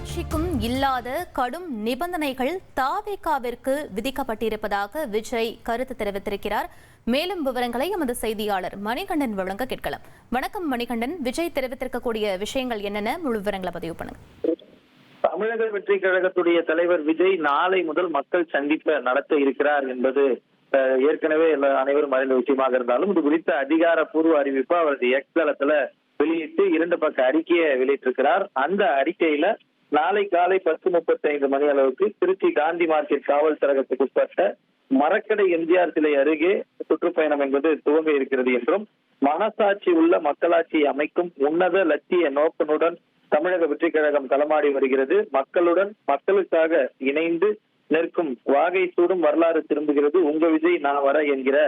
கட்சிக்கும் இல்லாத கடும் நிபந்தனைகள் தாவேகாவிற்கு விதிக்கப்பட்டிருப்பதாக விஜய் கருத்து தெரிவித்திருக்கிறார். மேலும் விவரங்களை எமது செய்தியாளர் மணிகண்டன் வழங்க கேட்கலாம். வணக்கம் மணிகண்டன், விஜய் தெரிவித்திருக்கக்கூடிய விஷயங்கள் என்னென்ன, முழு விவரங்களை பதிவு பண்ணுங்க. தமிழக வெற்றி கழகத்துடைய தலைவர் விஜய் நாளை முதல் மக்கள் சந்திப்பை நடத்த இருக்கிறார் என்பது ஏற்கனவே அனைவரும் அறிந்த விஷயமாக இருந்தாலும் இது குறித்த அதிகாரப்பூர்வ அறிவிப்பு அவரது எக்ஸ் தளத்துல வெளியிட்டு 2 பக்க அறிக்கையை வெளியிட்டிருக்கிறார். அந்த அறிக்கையில நாளை காலை 10:35 மணி அளவுக்கு திருச்சி காந்தி மார்க்கெட் காவல் சரகத்துக்கு உட்பட்ட மரக்கடை எம்ஜிஆர் சிலை அருகே சுற்றுப்பயணம் என்பது துவங்க இருக்கிறது என்றும், மனசாட்சி உள்ள மக்களாட்சியை அமைக்கும் உன்னத லட்சிய நோக்கனுடன் தமிழக வெற்றி கழகம் களமாடி வருகிறது. மக்களுக்காக இணைந்து நிற்கும் வாகை சூடும் வரலாறு திரும்புகிறது. உங்க விஜய் நான் வர என்கிற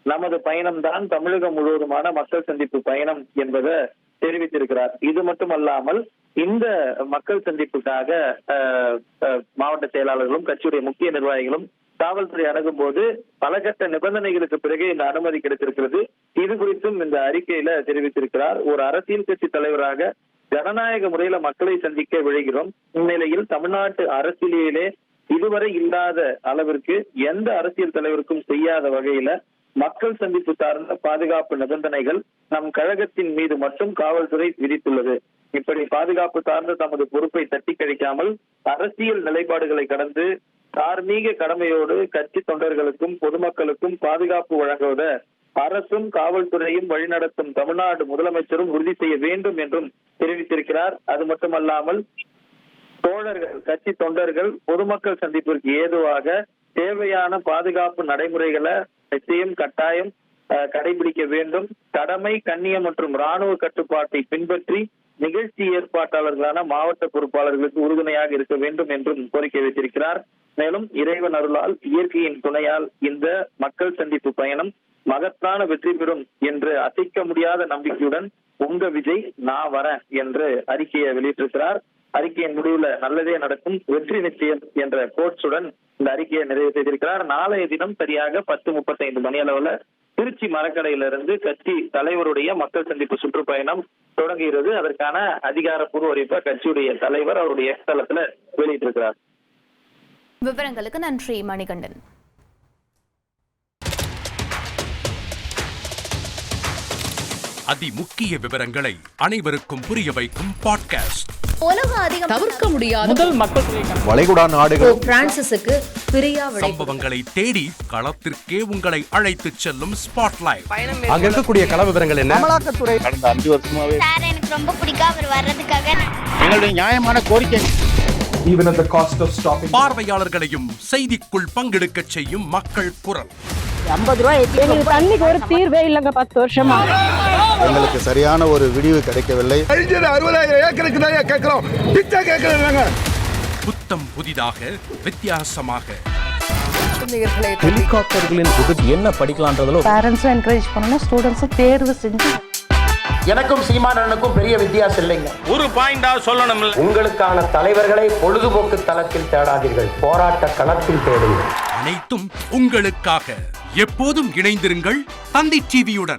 நமது பயணம் தான் தமிழகம் முழுவதுமான மக்கள் சந்திப்பு பயணம் என்பதை தெரிவித்திருக்கிறார். இது மட்டுமல்லாமல் இந்த மக்கள் சந்திப்புக்காக மாவட்ட செயலாளர்களும் கட்சியுடைய முக்கிய நிர்வாகிகளும் காவல்துறை அணுகும் போது பலகட்ட நிபந்தனைகளுக்கு பிறகு இந்த அனுமதி கிடைத்திருக்கிறது. இது குறித்தும் இந்த அறிக்கையில தெரிவித்திருக்கிறார். ஒரு அரசியல் கட்சி தலைவராக ஜனநாயக முறையில மக்களை சந்திக்க விழைகிறோம். இந்நிலையில் தமிழ்நாட்டு அரசியலிலே இதுவரை இல்லாத அளவிற்கு எந்த அரசியல் தலைவருக்கும் செய்யாத வகையில மக்கள் சந்திப்பு சார்ந்த பாதுகாப்பு நிபந்தனைகள் நம் கழகத்தின் மீது மட்டும் காவல்துறை விதித்துள்ளது. இப்படி பாதுகாப்பு சார்ந்த தமது பொறுப்பை தட்டி கழிக்காமல் அரசியல் நிலைப்பாடுகளை கடந்து தார்மீக கடமையோடு கட்சி தொண்டர்களுக்கும் பொதுமக்களுக்கும் பாதுகாப்பு வழங்குவத அரசும் காவல்துறையும் வழிநடத்தும் தமிழ்நாடு முதலமைச்சரும் உறுதி செய்ய வேண்டும் என்றும் தெரிவித்திருக்கிறார். அது மட்டுமல்லாமல் தோழர்கள், கட்சி தொண்டர்கள் பொதுமக்கள் சந்திப்பிற்கு ஏதுவாக தேவையான பாதுகாப்பு நடைமுறைகளை நிச்சயம் கட்டாயம் கடைபிடிக்க வேண்டும். கடமை, கண்ணியம் மற்றும் ராணுவ கட்டுப்பாட்டை பின்பற்றி நிகழ்ச்சி ஏற்பாட்டாளர்களான மாவட்ட பொறுப்பாளர்களுக்கு உறுதுணையாக இருக்க வேண்டும் என்றும் கோரிக்கை வைத்திருக்கிறார். மேலும் இறைவன் அருளால், இயற்கையின் துணையால் இந்த மக்கள் சந்திப்பு பயணம் மகத்தான வெற்றி பெறும் என்று அசைக்க முடியாத நம்பிக்கையுடன் உங்க விஜய் நான் வரேன் என்று அறிக்கையை வெளியிட்டிருக்கிறார். அறிக்கையின் முடிவுல நல்லதே நடக்கும், வெற்றி நிச்சயம் என்ற கோட்ஸுடன் இந்த அறிக்கையை நிறைவு செய்திருக்கிறார். நாளைய தினம் சரியாக 10:35 மணி அளவுல திருச்சி மரக்கடையிலிருந்து கட்சி தலைவருடைய மக்கள் சந்திப்பு சுற்றுப்பயணம் தொடங்குகிறது. அதற்கான அதிகாரப்பூர்வ அறிவிப்பை கட்சியுடைய தலைவர் அவருடைய எக்ஸ் தளத்துல வெளியிட்டிருக்கிறார். விவரங்களுக்கு நன்றி மணிகண்டன். அதிமுக்கிய விவரங்களை அனைவருக்கும் புரிய வைக்கும் பாட்காஸ்ட். தவிர்க்க முடியாத முதல் மக்கள் வளைகுடா நாடுகள் பிரான்சிஸுக்கு பிரியா சம்பவங்களை தேடி களத்திற்கே உங்களை அழைத்து செல்லும் ஸ்பாட்லைட். அங்க இருக்கக்கூடிய கள விவரங்கள் என்ன? அமலாக்கத்துறை கடந்த 5 வருஷமாவே சார் எனக்கு ரொம்ப பிடிக்கும் அவர் வர்றதுக்காக எங்களுடைய நியாயமான கோரிக்கை. Even at the cost of stopping பார்வையாளர்களையும் செய்திக்குள் பங்கெடுக்க செய்யும் மக்கள் குரல். 50 ரூபாய் எங்களுக்கு தண்ணிக்கு ஒரு தீர்வே இல்லங்க 10 வருஷமா. எங்களுக்கு சரியான ஒரு விடிவு கிடைக்கவில்லை. 60,000 ஏக்கருக்கு தான் கேட்கிறோம், பிச்சை கேட்கறங்க. புத்தம் புதிதாக வித்தியாசமாக ஹெலிகாப்டர்களின் உதவி என்ன படிக்கலாம்ன்றதுல பேரண்ட்ஸும் என்கரேஜ் பண்ணணும், ஸ்டூடெண்ட்ஸும் தேர்வு செஞ்சு. எனக்கும் சீமானனுக்கும் பெரிய வித்தியாசம் இல்லைங்க. ஒரு பாயிண்டா சொல்லணும். உங்களுக்கான தலைவர்களை பொழுதுபோக்கு தளத்தில் தேடாதீர்கள், போராட்ட களத்தில் தேடுங்கள். அனைத்தும் உங்களுக்காக. எப்போதும் இணைந்திருங்கள் தந்தி டிவியுடன்.